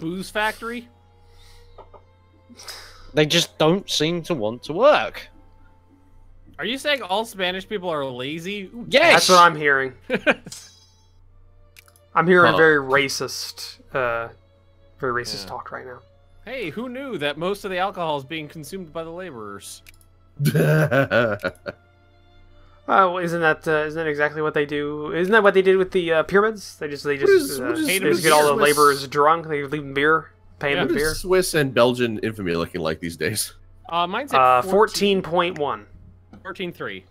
Booze factory? They just don't seem to want to work. Are you saying all Spanish people are lazy? Ooh, Yes! That's what I'm hearing. I'm hearing very racist talk right now. Hey, who knew that most of the alcohol is being consumed by the laborers? Oh, isn't that exactly what they do? Isn't that what they did with the pyramids? They just get all the laborers drunk. They leave them beer, pay them beer. Swiss and Belgian infamy looking like these days? Mine's at 14.1. 14.3.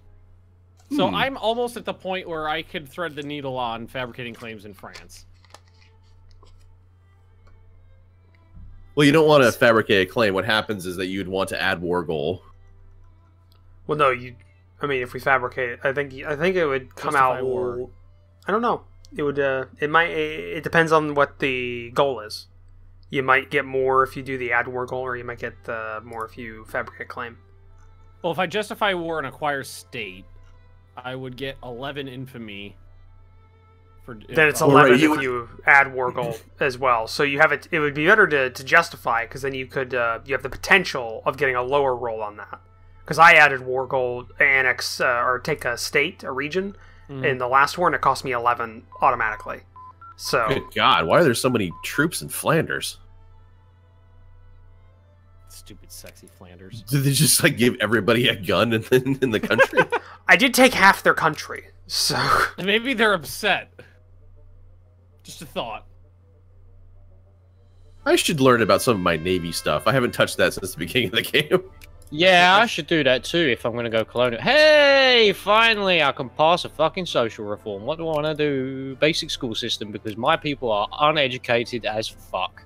So I'm almost at the point where I could thread the needle on fabricating claims in France. Well, you don't want to fabricate a claim. What happens is that you'd want to add war goal. Well, no, I mean, if we fabricate it, I think it would come Justify out. war. I don't know. It would. It depends on what the goal is. You might get more if you do the add war goal, or you might get more if you fabricate claim. Well, if I justify war and acquire state, I would get 11 infamy. Then it's 11 if you add war goal as well. So you have it. It would be better to justify, because then you could you have the potential of getting a lower roll on that. Because I added war goal, annex or take a state, a region, in the last war, and it cost me 11 automatically. So good God, why are there so many troops in Flanders? Stupid, sexy Flanders. Did they just like give everybody a gun in the country? I did take half their country, so maybe they're upset. Just a thought. I should learn about some of my Navy stuff. I haven't touched that since the beginning of the game. Yeah, I should do that too if I'm going to go colonial. Hey, finally I can pass a fucking social reform. What do I want to do? Basic school system, because my people are uneducated as fuck.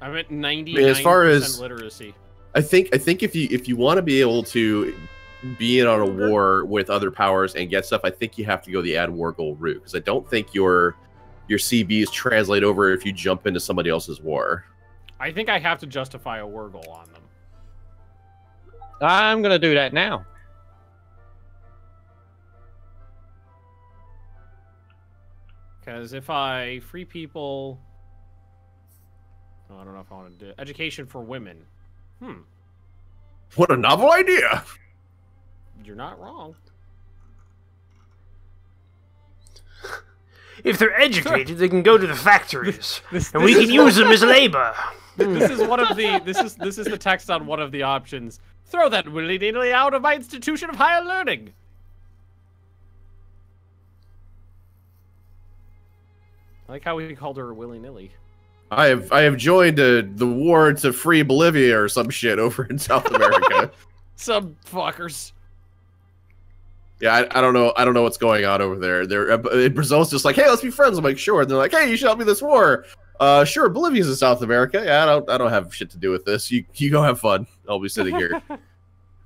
I'm at 99% as far as literacy. I think if you want to be able to be in on a war with other powers and get stuff, I think you have to go the add war goal route, because I don't think your CBs translate over if you jump into somebody else's war. I think I have to justify a war goal on them. I'm going to do that now. Because if I free people... Oh, I don't know if I want to do education for women. What a novel idea! You're not wrong. if they're educated, they can go to the factories, and we can use them as labor. This is one of the this is the text on one of the options. Throw that willy-nilly out of my institution of higher learning. I like how we called her willy-nilly. I have joined the war to free Bolivia or some shit over in South America. Some fuckers. Yeah, I don't know what's going on over there. Brazil's just like, hey, let's be friends. I'm like, sure. And they're like, hey, you should help me this war. Sure. Bolivia's in South America. Yeah, I don't have shit to do with this. You go have fun. I'll be sitting here.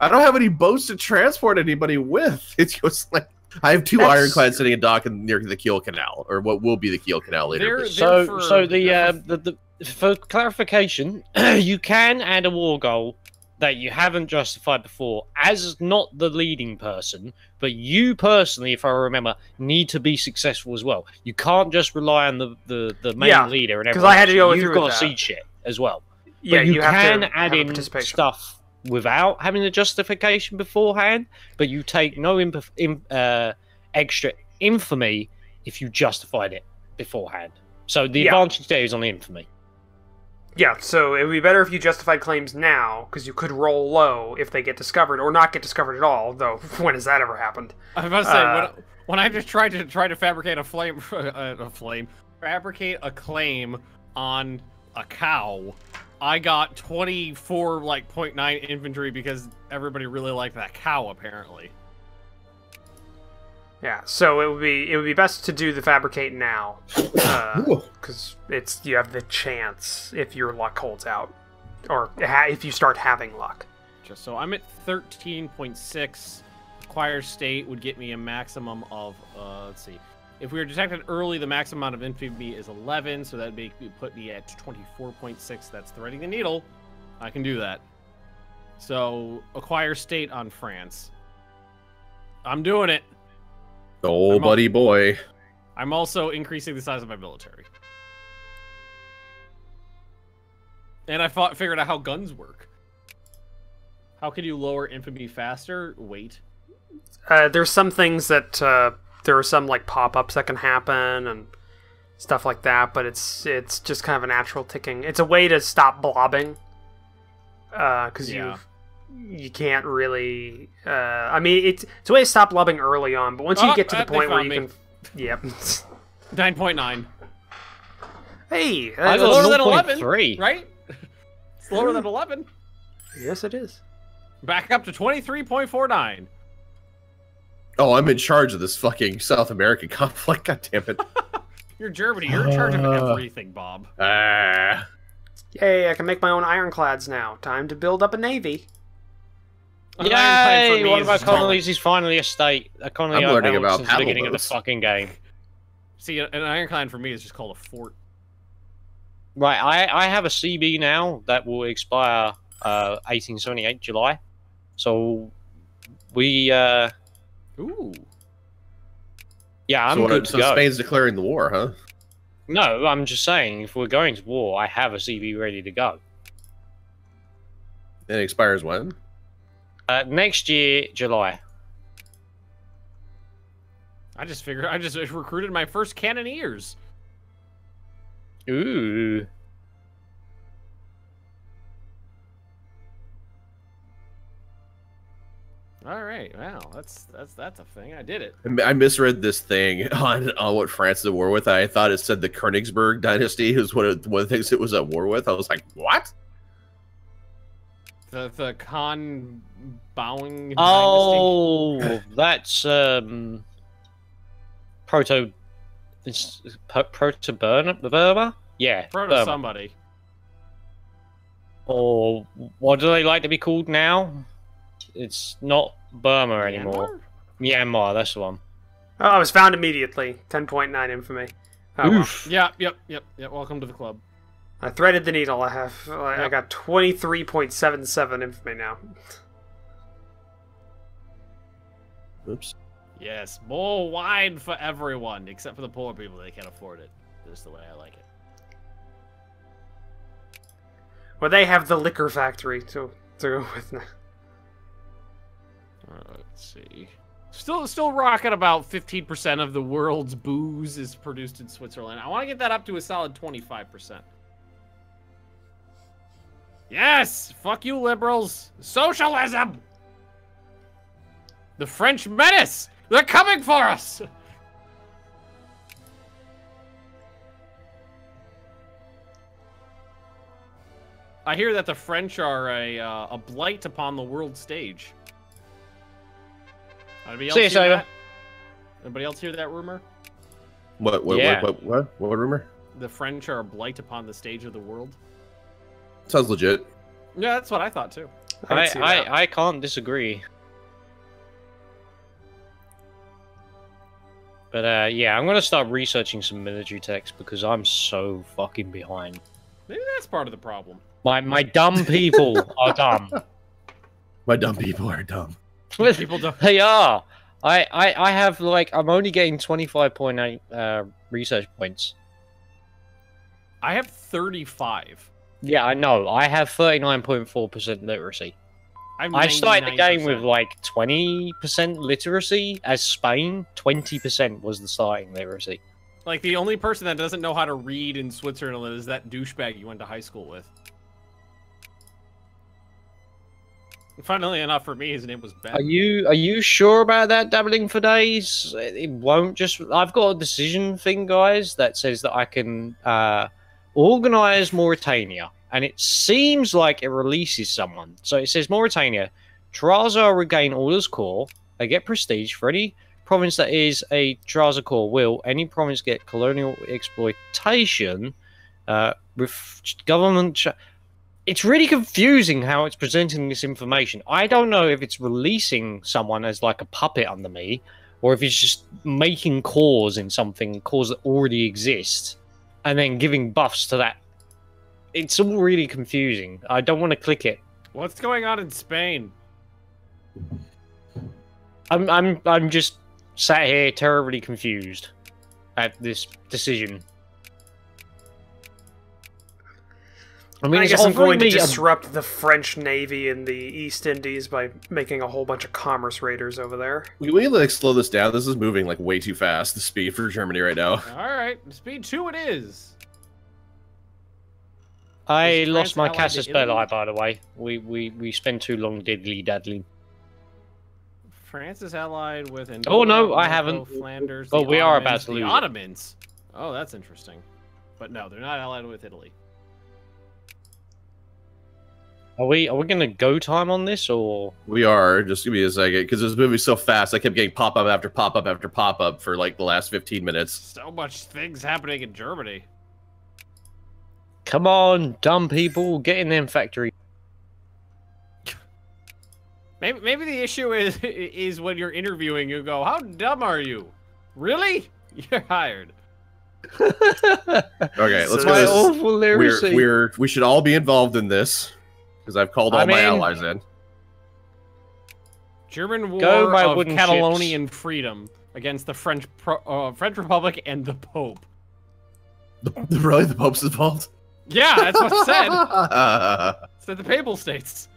I don't have any boats to transport anybody with. It's just like I have two ironclads sitting in dock near the Kiel Canal, or what will be the Kiel Canal later. For clarification, you can add a war goal that you haven't justified before as not the leading person, but you personally, if I remember, need to be successful as well. You can't just rely on the main leader and everything. Because I had to go through You've got that. to see shit as well. Yeah, but you can have to add have in participation. stuff without having the justification beforehand, but you take no extra infamy if you justified it beforehand. So the advantage there is on the infamy. Yeah, so it would be better if you justified claims now, because you could roll low if they get discovered, or not get discovered at all, though when has that ever happened? I was about to say, when I just tried to fabricate fabricate a claim on a cow, I got 24.9 infantry because everybody really liked that cow, apparently. Yeah, so it would be best to do the fabricate now, because you have the chance if your luck holds out, or if you start having luck. Just so I'm at 13.6. Acquire state would get me a maximum of let's see. If we were detected early, the maximum amount of infamy is 11, so that would put me at 24.6. That's threading the needle. I can do that. So acquire state on France. I'm doing it. Oh, buddy boy. I'm also increasing the size of my military. And I figured out how guns work. How can you lower infamy faster? Wait. There's some things that there are some like pop-ups that can happen and stuff like that, but it's just kind of a natural ticking. It's a way to stop blobbing, because you can't really. I mean, it's a way to stop blobbing early on, but once you get to the point where you can, yep. 9.9. Hey, I that's got lower than 11, 0.3. right? It's lower than 11. Yes, it is. Back up to 23.49. Oh, I'm in charge of this fucking South American conflict. God damn it. You're Germany. You're in charge of everything, Bob. Yay, I can make my own ironclads now. Time to build up a navy. Yay! One of our colonies is finally a state. A colony I'm learning about since the beginning of the paddle fucking game. See, an ironclad for me is just called a fort. Right, I have a CB now that will expire 1878 July. So we Ooh. yeah, I'm good to go. Spain's declaring the war, huh? No, I'm just saying if we're going to war, I have a CB ready to go. It expires when? Next year, July. I just recruited my first cannoneers. Ooh. All right, wow, that's a thing. I did it. I misread this thing on what France is at war with. I thought it said the Königsberg dynasty was one of the things it was at war with. I was like, what? The Khan bowing. Oh, dynasty. that's proto Burma? Yeah, Proto Burma. somebody. Or what do they like to be called now? It's not Burma anymore. Myanmar, that's the one. Oh, I was found immediately. 10.9 infamy. Oh, Oof. Well. Yep. Welcome to the club. I threaded the needle. I got 23.77 infamy now. Oops. Yes, more wine for everyone, except for the poor people. They can't afford it. Just the way I like it. Well, they have the liquor factory to go with now. Let's see. Still rocking about 15% of the world's booze is produced in Switzerland. I want to get that up to a solid 25%. Yes! Fuck you, liberals! Socialism! The French menace! They're coming for us! I hear that the French are a blight upon the world stage. Anybody else hear that? Anybody else hear that rumor? What rumor? The French are a blight upon the stage of the world. Sounds legit. Yeah, that's what I thought too. I can't disagree. But yeah, I'm gonna start researching some military text because I'm so fucking behind. Maybe that's part of the problem. My dumb people are dumb. My dumb people are dumb. People don't. They are. I have like I'm only getting 25.8 research points. I have 35. Yeah, I know. I have 39.4% literacy. I started the game with like 20% literacy, as Spain 20% was the starting literacy. Like the only person that doesn't know how to read in Switzerland is that douchebag you went to high school with. Funnily enough, for me, his name was Ben. Are you sure about that doubling for days? It won't just. I've got a decision thing, guys, that says that I can organize Mauritania, and it seems like it releases someone. So it says Mauritania, Traza regain Order's core. They get prestige for any province that is a Traza core. Will any province get colonial exploitation with government? It's really confusing how it's presenting this information. I don't know if it's releasing someone as like a puppet under me, or if it's just making cores in something, cores that already exist, and then giving buffs to that. It's all really confusing. I don't want to click it. What's going on in Spain? I'm just sat here terribly confused at this decision. I mean, I it's guess I'm going to offering me disrupt the French Navy in the East Indies by making a whole bunch of commerce raiders over there. We need to like slow this down. This is moving like way too fast. The speed for Germany right now. All right, speed 2 it is. I Was lost my France Casus allied to Belli, by the way. We spent too long diddly daddling. France is allied with Andorra, Oh no, I Morocco, haven't. Flanders. But the we are Ottomans, about to lose the it. Ottomans. Oh, that's interesting. But no, they're not allied with Italy. Are we gonna go time on this or? We are. Just give me a second, because this movie's so fast. I kept getting pop up after pop up after pop up for like the last 15 minutes. So much things happening in Germany. Come on, dumb people, get in them factory. Maybe the issue is when you're interviewing, you go, "How dumb are you? Really? You're hired." Okay, let's My go. awful literacy. We should all be involved in this, because I've called all my allies in. German War Go by of wooden Catalonian freedom against the French Republic and the Pope. Really, the Pope's involved? Yeah, that's what it said. It said the Papal States.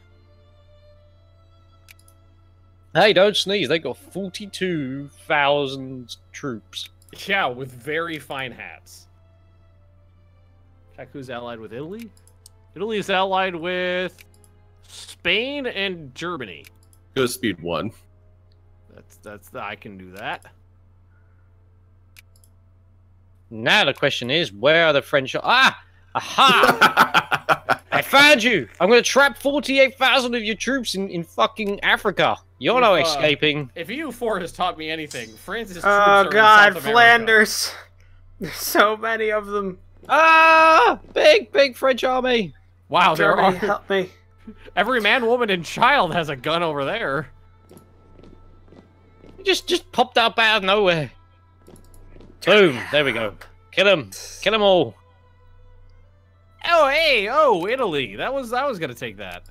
Hey, don't sneeze. They got 42,000 troops. Yeah, with very fine hats. Check who's allied with Italy. Italy is allied with Spain and Germany. Go speed 1. I can do that. Now the question is, where are the French? Ah! Aha! I found you! I'm gonna trap 48,000 of your troops in fucking Africa. You're no escaping. If EU4 has taught me anything, France's troops Oh are god, in South America. Flanders! There's so many of them. Ah! Big French army! Wow, there Germany, are... help me. Every man, woman, and child has a gun over there. Just popped up out of nowhere. Boom, there we go. Kill them all. Oh, hey, Italy. I was gonna take that.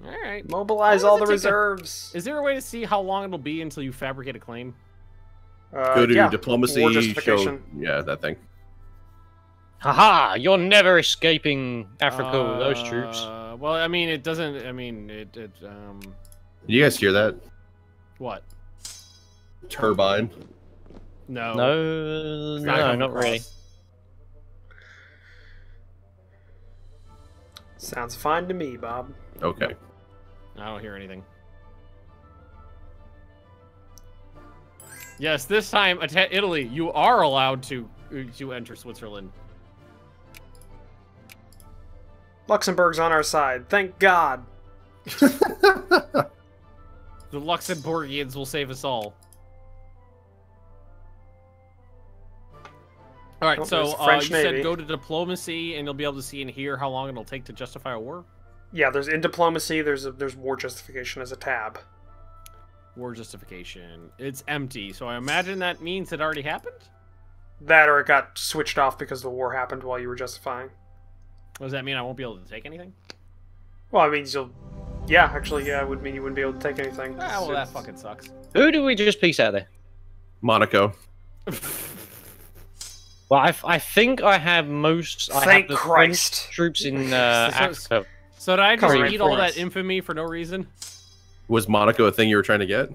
All right. Mobilize How long all does the it take reserves. Is there a way to see how long it'll be until you fabricate a claim? Go to Yeah. diplomacy, War show, justification. yeah, that thing. Haha, you're never escaping Africa with those troops. Well, I mean, it doesn't. I mean, Did you guys hear that? What? Turbine. No. No, It's coming not really. across. Sounds fine to me, Bob. Okay. I don't hear anything. Yes, this time, Italy, you are allowed to enter Switzerland. Luxembourg's on our side. Thank God. The Luxembourgians will save us all. All right, Oh, so there's the French you said Navy. go to diplomacy, and you'll be able to see and hear how long it'll take to justify a war. Yeah, there's in diplomacy. There's war justification as a tab. War justification. It's empty, so I imagine that means it already happened? That or it got switched off because the war happened while you were justifying. Does that mean I won't be able to take anything? Well, I mean, you'll. Yeah, actually, yeah, it would mean you wouldn't be able to take anything. Ah, well, that fucking sucks. Who do we just piece out there? Monaco. Well, I think I have most. I Thank have the Christ. French troops in Africa. So did I just Curry eat all France. that infamy for no reason? Was Monaco a thing you were trying to get?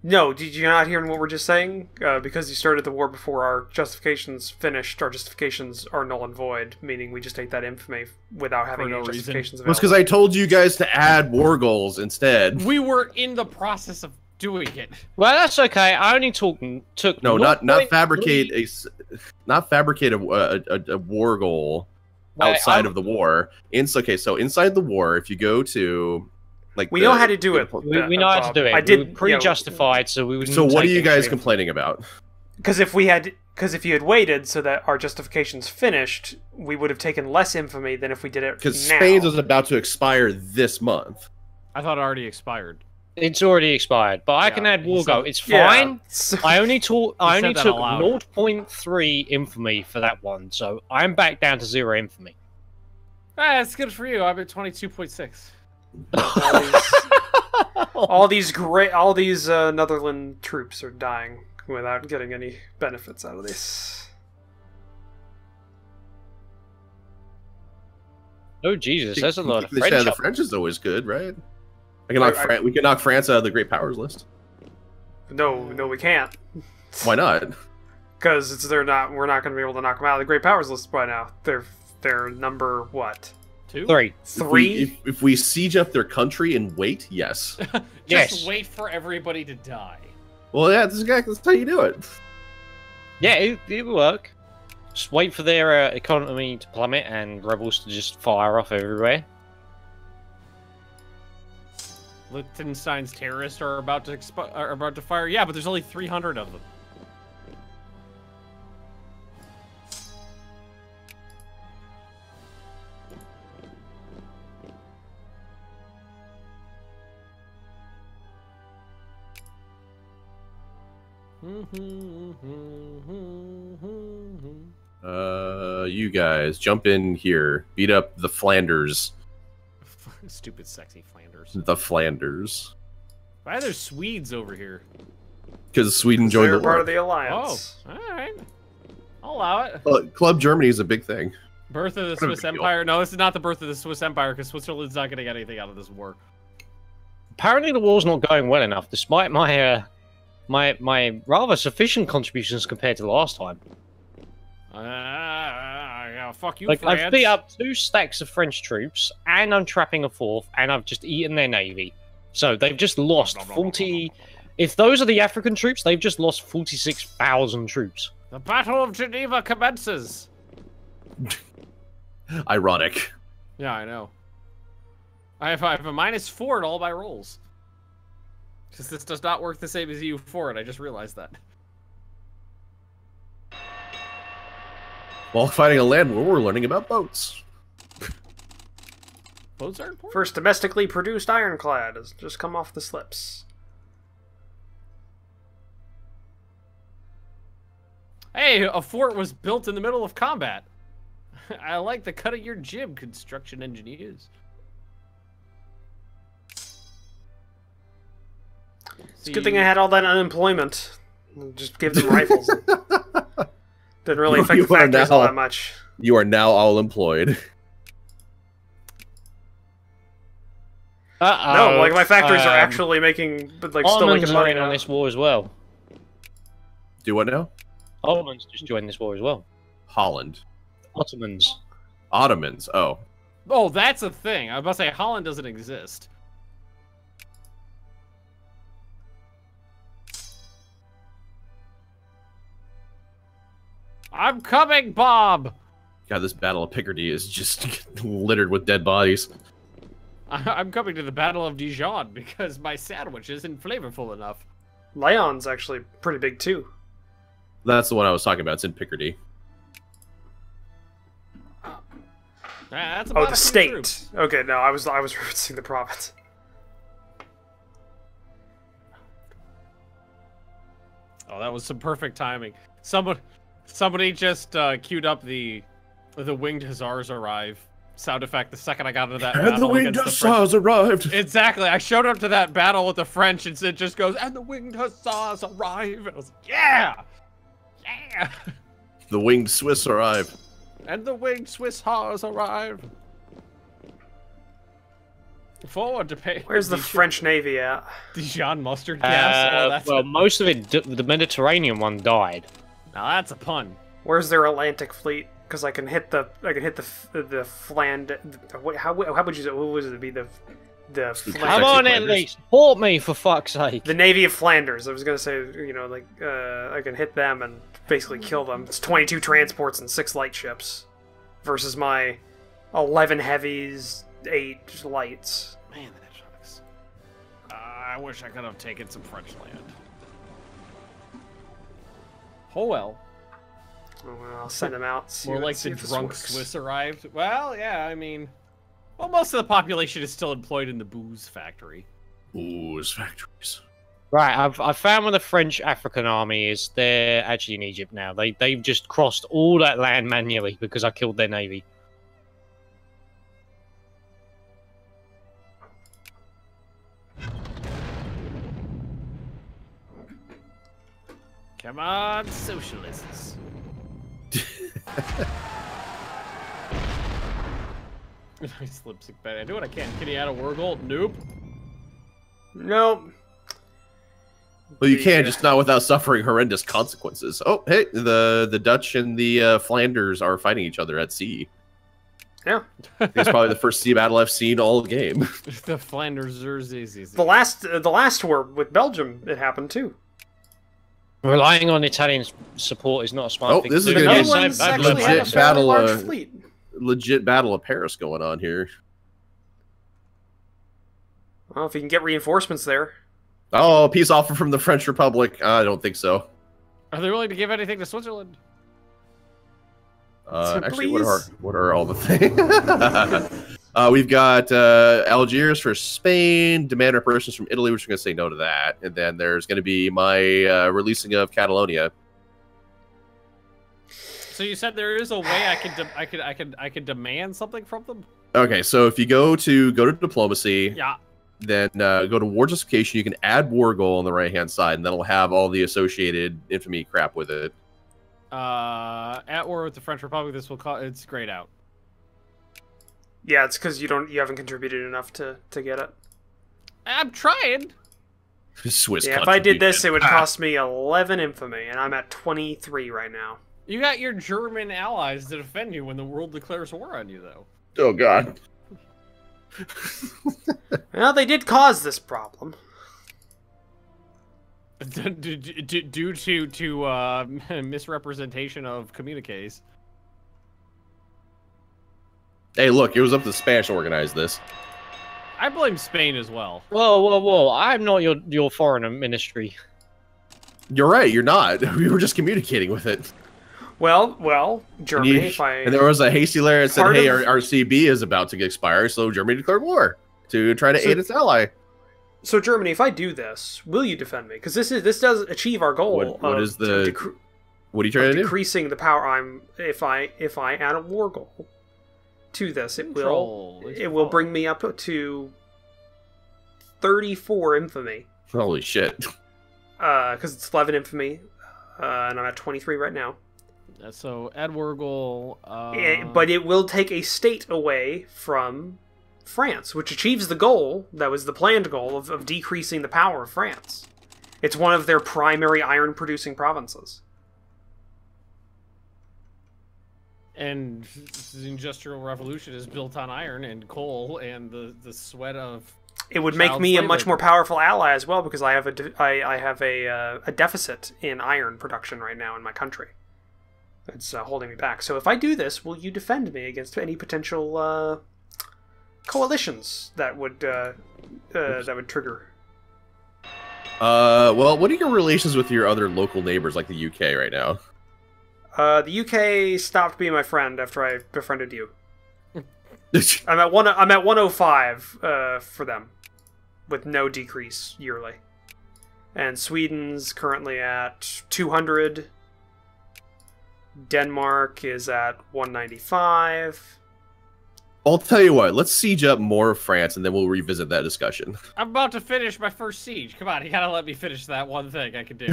No, did you not hear what we're just saying? Because you started the war before our justifications finished, our justifications are null and void, meaning we just take that infamy without having no any reason. justifications It was available. because I told you guys to add war goals instead. We were in the process of doing it. Well, that's okay. I only took No, not 0.3 fabricate a war goal outside of the war. Okay, so inside the war, if you go to like We know how to do it. We know how to Bob. do it. I We did were pre-justified, so we wouldn't. So what are take you guys anything. complaining about? Because if you had waited so that our justifications finished, we would have taken less infamy than if we did it Because now. Spain's is about to expire this month. I thought it already expired. It's already expired, but I Yeah, can add he war said- go. It's Yeah, fine. so- I only took that took aloud. 0.3 infamy for that one, so I'm back down to 0 infamy. Ah, that's good for you. I'm at 22.6. all these Netherland troops are dying without getting any benefits out of this. Oh Jesus, that's a lot of They French. said the French is always good, right? We can knock France out of the Great Powers list. No, we can't. Why not? Because we're not going to be able to knock them out of the Great Powers list by now. They're number what? 2? 3. 3? If we siege up their country and wait, yes. Just wait for everybody to die. Well, yeah, that's how you do it. Yeah, it will work. Just wait for their economy to plummet and rebels to just fire off everywhere. Liechtenstein's terrorists are about to fire. Yeah, but there's only 300 of them. You guys jump in here, beat up the Flanders. Stupid, sexy Flanders. The Flanders. Why are there Swedes over here? Because Sweden joined the war. They're part of the alliance. Oh, all right. I'll allow it. Club Germany is a big thing. Birth of the Swiss Empire. No, this is not the birth of the Swiss Empire because Switzerland's not going to get anything out of this war. Apparently, the war's not going well enough, despite my my rather sufficient contributions compared to the last time. Fuck you, like, France. I've beat up 2 stacks of French troops, and I'm trapping a 4th, and I've just eaten their navy. So they've just lost 40... If those are the African troops, they've just lost 46,000 troops. The Battle of Geneva commences. Ironic. Yeah, I know. I have a -4 in all my rolls. Because this does not work the same as EU4, and I just realized that. While fighting a land war, we're learning about boats. Boats are important. First domestically produced ironclad has just come off the slips. Hey, a fort was built in the middle of combat. I like the cut of your jib, construction engineers. It's a good thing I had all that unemployment. Just give them rifles. Didn't really affect the factories all that much. You are now all employed. No, like my factories are actually making, like still making money on this war as well. Do what now? Ottomans just joined this war as well. Holland. Ottomans. Ottomans. Oh. Oh, that's a thing. I was about to say Holland doesn't exist. I'm coming, Bob! God, this Battle of Picardy is just littered with dead bodies. I'm coming to the Battle of Dijon because my sandwich isn't flavorful enough. Lyon's actually pretty big too. That's the one I was talking about. It's in Picardy. That's about the state. Troops. Okay, no, I was referencing the province. Oh, that was some perfect timing. Somebody just queued up the winged hussars arrive sound effect the second I got into that battle. And the winged hussars arrived. Exactly. I showed up to that battle with the French, and it just goes, and the winged hussars arrive. And I was like, yeah, yeah. The winged Swiss arrive. And the winged Swiss hussars arrive. Forward to pay. Where's the French Navy at? Dijon mustard gas. Well, most of it, the Mediterranean one died. Now that's a pun. Where's their Atlantic fleet? Because I can hit the fland. How would you say? What would it be the Come on, at least support me for fuck's sake. The Navy of Flanders. I was gonna say, you know, like I can hit them and basically kill them. It's 22 transports and 6 light ships, versus my 11 heavies, 8 lights. Man, that sucks. I wish I could have taken some French land. Oh well. Oh, well, I'll send them out. More like the drunk Swiss arrived. Well, yeah, I mean, well, most of the population is still employed in the booze factory. Booze factories. Right, I've found where the French African army is. They're actually in Egypt now. They've just crossed all that land manually because I killed their navy. Come on, socialists. Nice lipstick bed. I do what I can. Can you add a war goal? Nope. Nope. Well, you can, just not without suffering horrendous consequences. Oh, hey, the Dutch and the Flanders are fighting each other at sea. Yeah. It's probably the first sea battle I've seen all game. The Flanders Zerzies. The last war with Belgium, it happened too. Relying on Italian support is not a smart thing. This is Another going to one's be actually had a legit fairly battle. large fleet. Legit battle of Paris going on here. Well, if you can get reinforcements there. Oh, peace offer from the French Republic. I don't think so. Are they willing to give anything to Switzerland? Actually, what are all the things? We've got Algiers for Spain, demand reparations from Italy, which we're going to say no to that. And then there's going to be my releasing of Catalonia. So you said there is a way I could demand something from them? Okay, so if you go to diplomacy, Yeah. then go to war justification, you can add war goal on the right hand side, and that'll have all the associated infamy crap with it. At war with the French Republic, this will call it's grayed out. Yeah, it's because you haven't contributed enough to get it. I'm trying. Swiss. Yeah, if I did this, it would cost me 11 infamy, and I'm at 23 right now. You got your German allies to defend you when the world declares war on you, though. Oh God. Well, they did cause this problem. Due to misrepresentation of communiques. Hey, look, it was up to the Spanish to organize this. I blame Spain as well. Whoa! I'm not your foreign ministry. You're right. You're not. We were just communicating with it. Well, Germany. And there was a hasty letter that said, "Hey, our CB is about to expire," so Germany declared war to try to aid its ally. So Germany, if I do this, will you defend me? Because this does achieve our goal. What are you trying to do? Decreasing the power. If I add a war goal to this, it will bring me up to 34 infamy. Holy shit! Because it's 11 infamy, and I'm at 23 right now. So add war goal. But it will take a state away from France, which achieves the goal that was the planned goal of decreasing the power of France. It's one of their primary iron-producing provinces. And the Industrial Revolution is built on iron and coal and the sweat of. It would make me a much more powerful ally as well, because I have a deficit in iron production right now in my country. It's holding me back. So if I do this, will you defend me against any potential coalitions that would trigger? Well, what are your relations with your other local neighbors, like the UK, right now? The UK stopped being my friend after I befriended you. I'm at 105 for them, with no decrease yearly. And Sweden's currently at 200. Denmark is at 195. I'll tell you what, let's siege up more of France, and then we'll revisit that discussion. I'm about to finish my first siege. Come on, you gotta let me finish that one thing I can do.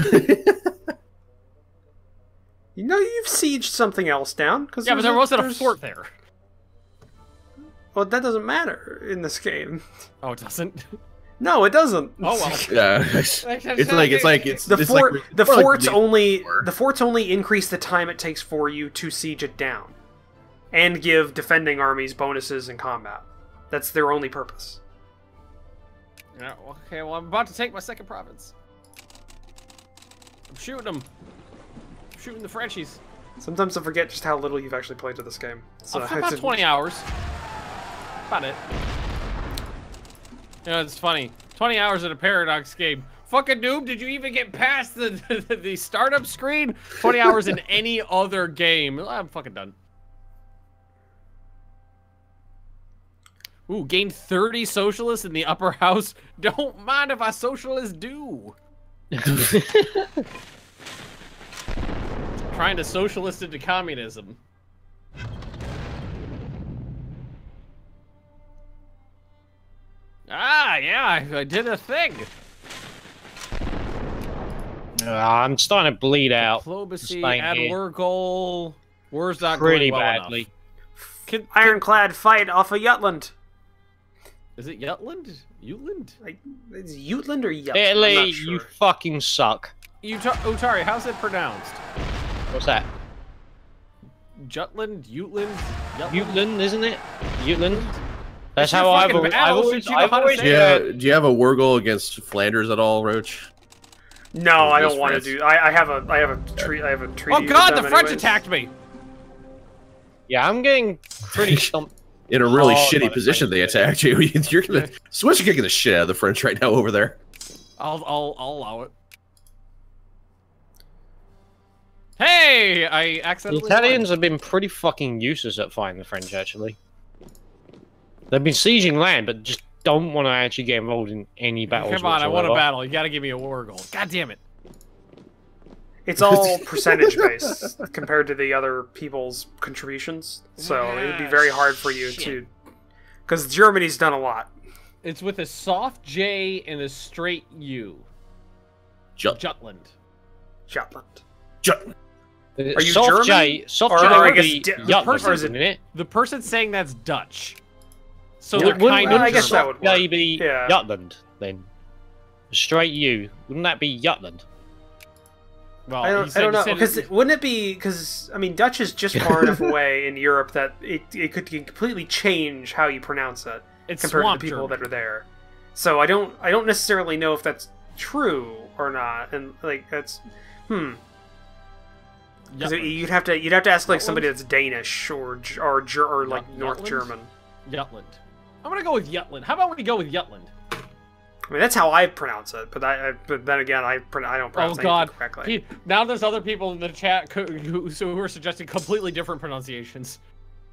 You know you've sieged something else down. Yeah, but there wasn't a fort there. Well, that doesn't matter in this game. Oh, it doesn't? No, it doesn't. Oh well. Yeah, the forts only increase the time it takes for you to siege it down, and give defending armies bonuses in combat. That's their only purpose. Yeah, okay, well, I'm about to take my second province. I'm shooting them. I'm shooting the Frenchies. Sometimes I forget just how little you've actually played to this game. So about 20 hours. About it. You know, it's funny. 20 hours in a Paradox game. Fucking noob, did you even get past the startup screen? 20 hours in any other game. I'm fucking done. Ooh, gained 30 socialists in the upper house. Don't mind if I socialists do. Trying to socialist into communism. Ah, yeah, I did a thing. I'm starting to bleed out. Diplomacy, add war goal. War's not pretty going well badly. enough. ironclad fight off of Jutland. Is it Jutland? Jutland? Is it Jutland or Jutland? Italy, Sure. you fucking suck. Utari, how's it pronounced? What's that? Jutland? Jutland? Jutland, isn't it? Jutland? That's It's your how I've fucking battle, always... shouldn't you know how to always say Do you have a war goal against Flanders at all, Roach? No, I don't Just want to France. do. I have a treaty. Oh god, the with them French anyways. attacked me! Yeah, I'm getting pretty stumped. In a really Oh, shitty but position, they attacked you. You're gonna Swiss are kicking the shit out of the French right now over there. I'll allow it. Hey! I The accidentally Italians have been pretty fucking useless at fighting the French, actually. They've been sieging land, but just don't want to actually get involved in any battles Come on, I want a whatsoever. battle. You gotta give me a war goal. God damn it. It's all percentage based compared to the other people's contributions, so it would be very hard for you to. Because Germany's done a lot. It's with a soft J and a straight U. Jutland. Jutland. Are you soft German? J, soft Or- J or I would guess be di- Jutland, person- isn't it? The person saying that's Dutch. So Well, they're wouldn't- kind well, of I guess that German. would work. J be Yeah. Jutland, then? Straight U. Wouldn't that be Jutland? Well, I he don't said- know, he said- because wouldn't it be? Because I mean, Dutch is just far enough away in Europe that it could completely change how you pronounce it it's compared to swamp the people German. that are there. So I don't necessarily know if that's true or not, and like that's because Jutland. you'd have to ask like somebody that's Danish or like North Jutland? German. Jutland. I'm gonna go with Jutland. How about we go with Jutland? I mean, that's how I pronounce it, but but then again, I don't Oh pronounce god. anything correctly. Now there's other people in the chat who are suggesting completely different pronunciations.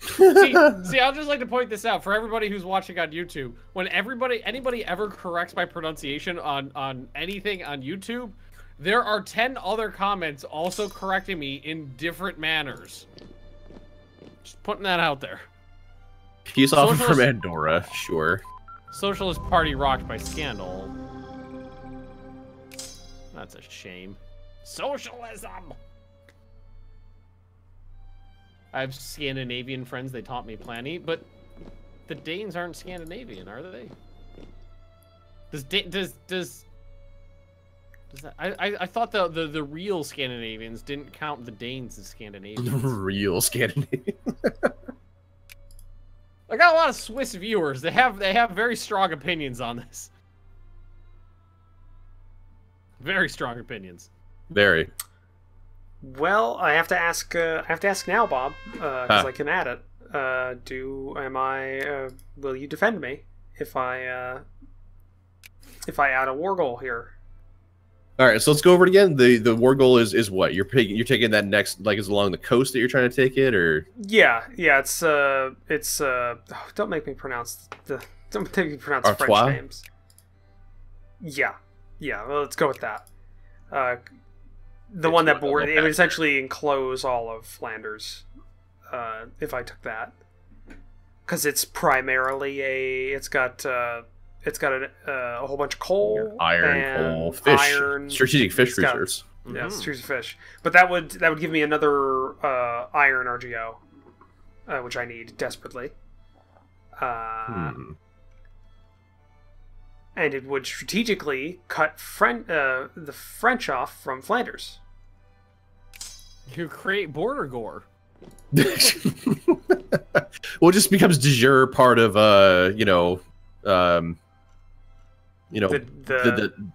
see, I'd just like to point this out for everybody who's watching on YouTube. When anybody ever corrects my pronunciation on anything on YouTube, there are 10 other comments also correcting me in different manners. Just putting that out there. He's off from Socialist- Andorra, sure. Socialist Party rocked by scandal. That's a shame. Socialism! I have Scandinavian friends, they taught me plenty, but the Danes aren't Scandinavian, are they? Does that, I thought the real Scandinavians didn't count the Danes as Scandinavians. Real Scandinavian. I got a lot of Swiss viewers. They have very strong opinions on this. Very strong opinions. Very. Well, I have to ask now, Bob, because I can add it. Will you defend me if I add a war goal here? All right, so let's go over it again. The war goal is what? You're taking that next, like, is along the coast that you're trying to take it, or? Yeah, it's don't make me pronounce Artois? French names. Yeah. Well, let's go with that. The one that it would essentially enclose all of Flanders, if I took that, because it's primarily it's got a whole bunch of coal, Iron, and coal, fish, iron, strategic fish it's got- reserves. Yeah, strategic fish. But that would give me another iron RGO, which I need desperately. And it would strategically cut the French off from Flanders. You create border gore. Well, it just becomes de jure part of the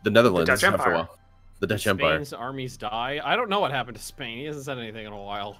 Netherlands Dutch after a Empire. while. The Dutch Empire. Spain's armies die. I don't know what happened to Spain. He hasn't said anything in a while.